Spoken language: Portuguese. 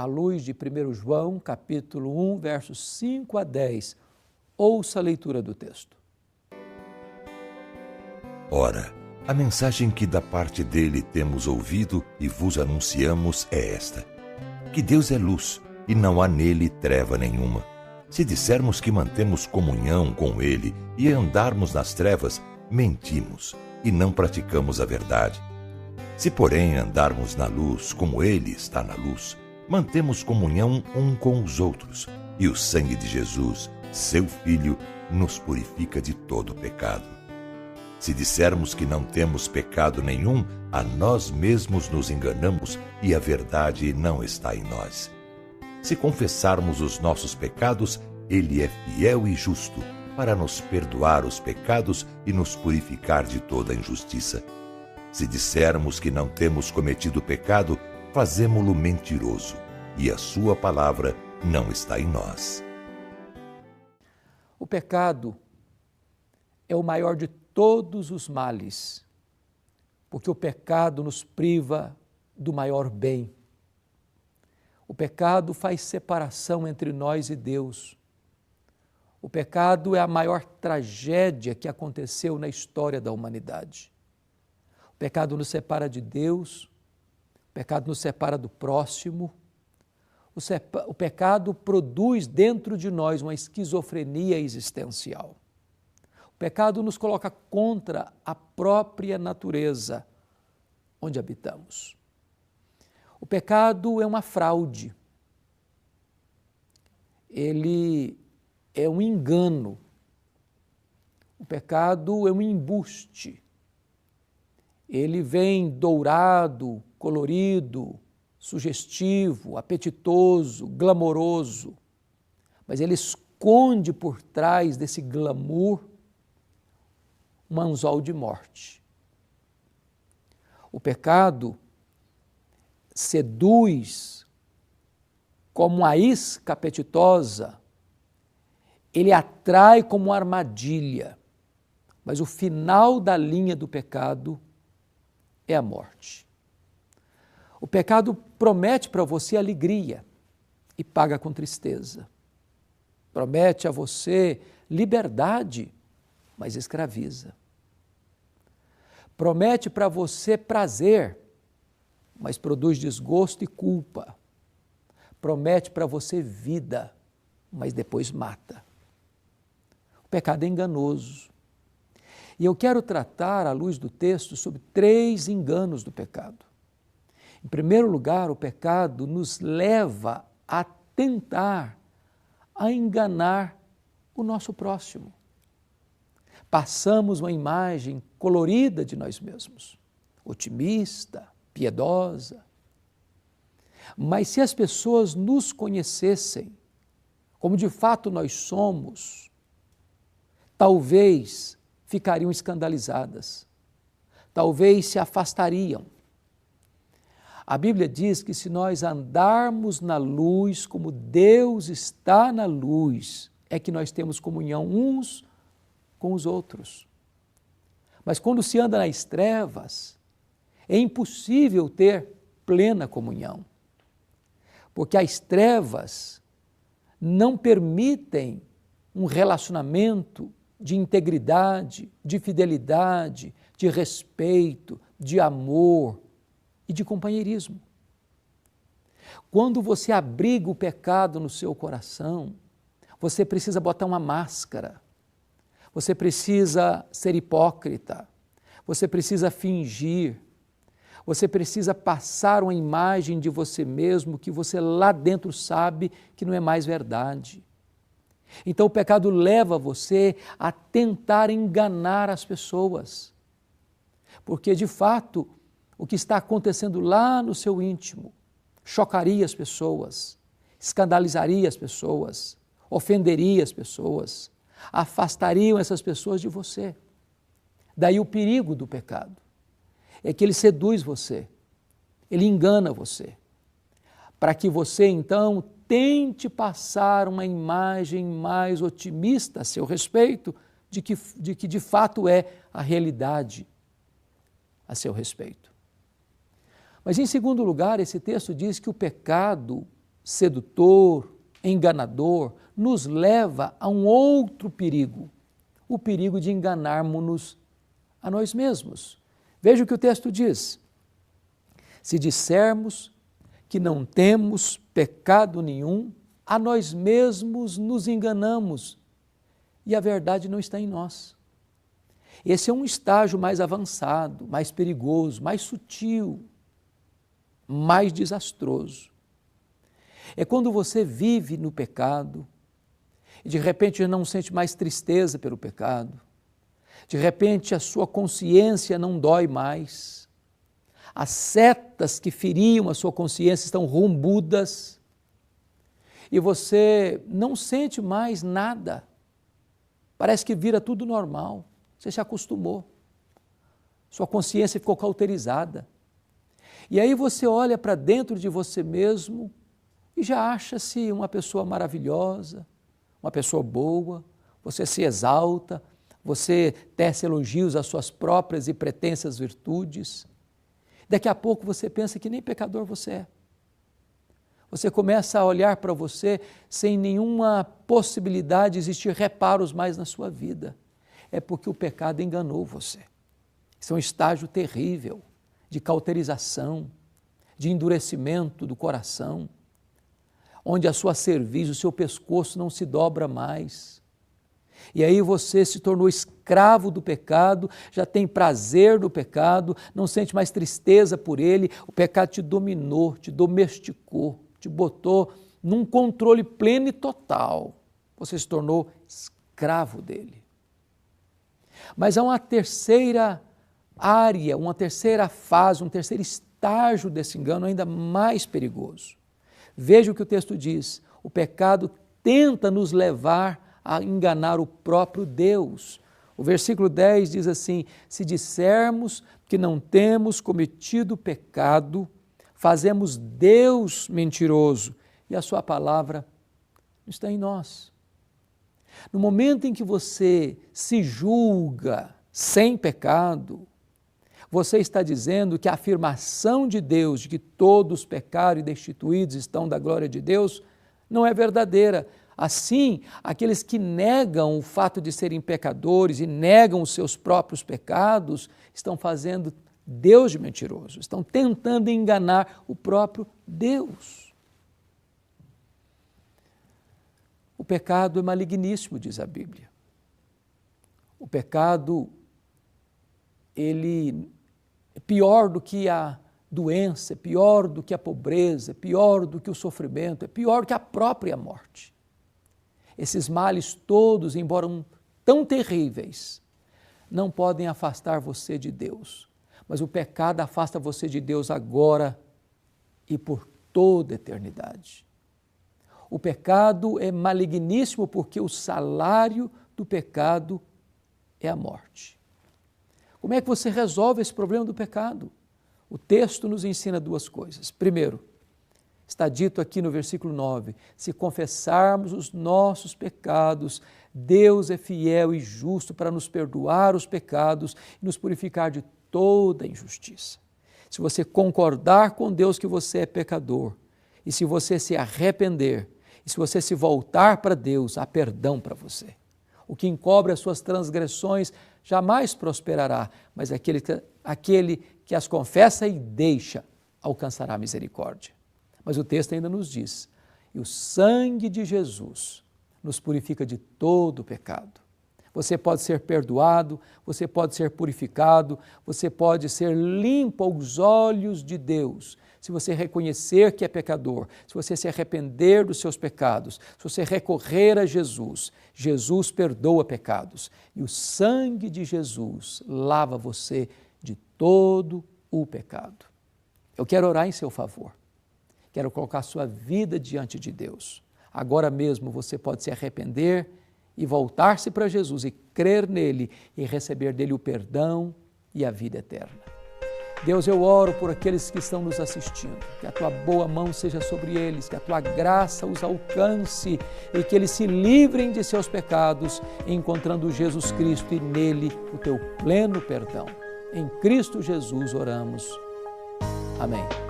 à luz de 1 João, capítulo 1, versos 5 a 10. Ouça a leitura do texto. Ora, a mensagem que da parte dele temos ouvido e vos anunciamos é esta: que Deus é luz e não há nele treva nenhuma. Se dissermos que mantemos comunhão com ele e andarmos nas trevas, mentimos e não praticamos a verdade. Se, porém, andarmos na luz como ele está na luz, mantemos comunhão um com os outros, e o sangue de Jesus, seu Filho, nos purifica de todo pecado. Se dissermos que não temos pecado nenhum, a nós mesmos nos enganamos e a verdade não está em nós. Se confessarmos os nossos pecados, ele é fiel e justo para nos perdoar os pecados e nos purificar de toda injustiça. Se dissermos que não temos cometido pecado, fazemo-lo mentiroso, e a sua palavra não está em nós. O pecado é o maior de todos os males, porque o pecado nos priva do maior bem. O pecado faz separação entre nós e Deus. O pecado é a maior tragédia que aconteceu na história da humanidade. O pecado nos separa de Deus, o pecado nos separa do próximo. O pecado produz dentro de nós uma esquizofrenia existencial. O pecado nos coloca contra a própria natureza onde habitamos. O pecado é uma fraude. Ele é um engano. O pecado é um embuste. Ele vem dourado, colorido, sugestivo, apetitoso, glamouroso, mas ele esconde por trás desse glamour um anzol de morte. O pecado seduz como uma isca apetitosa, ele atrai como uma armadilha, mas o final da linha do pecado é a morte. O pecado promete para você alegria e paga com tristeza. Promete a você liberdade, mas escraviza. Promete para você prazer, mas produz desgosto e culpa. Promete para você vida, mas depois mata. O pecado é enganoso. E eu quero tratar, à luz do texto, sobre 3 enganos do pecado. Em primeiro lugar, o pecado nos leva a tentar, a enganar o nosso próximo. Passamos uma imagem colorida de nós mesmos, otimista, piedosa. Mas se as pessoas nos conhecessem como de fato nós somos, talvez ficariam escandalizadas, talvez se afastariam. A Bíblia diz que se nós andarmos na luz como Deus está na luz, é que nós temos comunhão uns com os outros. Mas quando se anda nas trevas, é impossível ter plena comunhão, porque as trevas não permitem um relacionamento de integridade, de fidelidade, de respeito, de amor e de companheirismo. Quando você abriga o pecado no seu coração, você precisa botar uma máscara, você precisa ser hipócrita, você precisa fingir, você precisa passar uma imagem de você mesmo que você lá dentro sabe que não é mais verdade. Então o pecado leva você a tentar enganar as pessoas, porque de fato o que está acontecendo lá no seu íntimo chocaria as pessoas, escandalizaria as pessoas, ofenderia as pessoas, afastariam essas pessoas de você. Daí o perigo do pecado, é que ele seduz você, ele engana você, para que você então tente passar uma imagem mais otimista a seu respeito de que de fato é a realidade a seu respeito. Mas em segundo lugar, esse texto diz que o pecado sedutor, enganador, nos leva a um outro perigo, o perigo de enganarmos-nos a nós mesmos. Veja o que o texto diz. Se dissermos que não temos pecado nenhum, a nós mesmos nos enganamos e a verdade não está em nós. Esse é um estágio mais avançado, mais perigoso, mais sutil, mais desastroso. É quando você vive no pecado e de repente não sente mais tristeza pelo pecado, de repente a sua consciência não dói mais, as setas que feriam a sua consciência estão rombudas e você não sente mais nada, parece que vira tudo normal, você se acostumou, sua consciência ficou cauterizada. E aí você olha para dentro de você mesmo e já acha-se uma pessoa maravilhosa, uma pessoa boa, você se exalta, você tece elogios às suas próprias e pretensas virtudes. Daqui a pouco você pensa que nem pecador você é. Você começa a olhar para você sem nenhuma possibilidade de existir reparos mais na sua vida. É porque o pecado enganou você. Isso é um estágio terrível de cauterização, de endurecimento do coração, onde a sua cerviz, o seu pescoço não se dobra mais. E aí você se tornou escravo do pecado, já tem prazer do pecado, não sente mais tristeza por ele, o pecado te dominou, te domesticou, te botou num controle pleno e total. Você se tornou escravo dele. Mas há uma terceira área, uma terceira fase, um terceiro estágio desse engano ainda mais perigoso. Veja o que o texto diz, o pecado tenta nos levar a enganar o próprio Deus. O versículo 10 diz assim, se dissermos que não temos cometido pecado, fazemos Deus mentiroso e a sua palavra não está em nós. No momento em que você se julga sem pecado, você está dizendo que a afirmação de Deus de que todos pecaram e destituídos estão da glória de Deus não é verdadeira. Assim, aqueles que negam o fato de serem pecadores e negam os seus próprios pecados estão fazendo Deus de mentiroso, estão tentando enganar o próprio Deus. O pecado é maligníssimo, diz a Bíblia. O pecado, ele é pior do que a doença, é pior do que a pobreza, é pior do que o sofrimento, é pior do que a própria morte. Esses males todos, embora tão terríveis, não podem afastar você de Deus. Mas o pecado afasta você de Deus agora e por toda a eternidade. O pecado é maligníssimo porque o salário do pecado é a morte. Como é que você resolve esse problema do pecado? O texto nos ensina duas coisas. Primeiro, está dito aqui no versículo 9, se confessarmos os nossos pecados, Deus é fiel e justo para nos perdoar os pecados e nos purificar de toda injustiça. Se você concordar com Deus que você é pecador, e se você se arrepender, e se você se voltar para Deus, há perdão para você. O que encobre as suas transgressões jamais prosperará, mas aquele que as confessa e deixa alcançará a misericórdia. Mas o texto ainda nos diz, e o sangue de Jesus nos purifica de todo o pecado. Você pode ser perdoado, você pode ser purificado, você pode ser limpo aos olhos de Deus, se você reconhecer que é pecador, se você se arrepender dos seus pecados, se você recorrer a Jesus, Jesus perdoa pecados e o sangue de Jesus lava você de todo o pecado. Eu quero orar em seu favor, quero colocar sua vida diante de Deus. Agora mesmo você pode se arrepender e voltar-se para Jesus e crer nele e receber dele o perdão e a vida eterna. Deus, eu oro por aqueles que estão nos assistindo, que a tua boa mão seja sobre eles, que a tua graça os alcance e que eles se livrem de seus pecados, encontrando Jesus Cristo e nele o teu pleno perdão. Em Cristo Jesus oramos. Amém.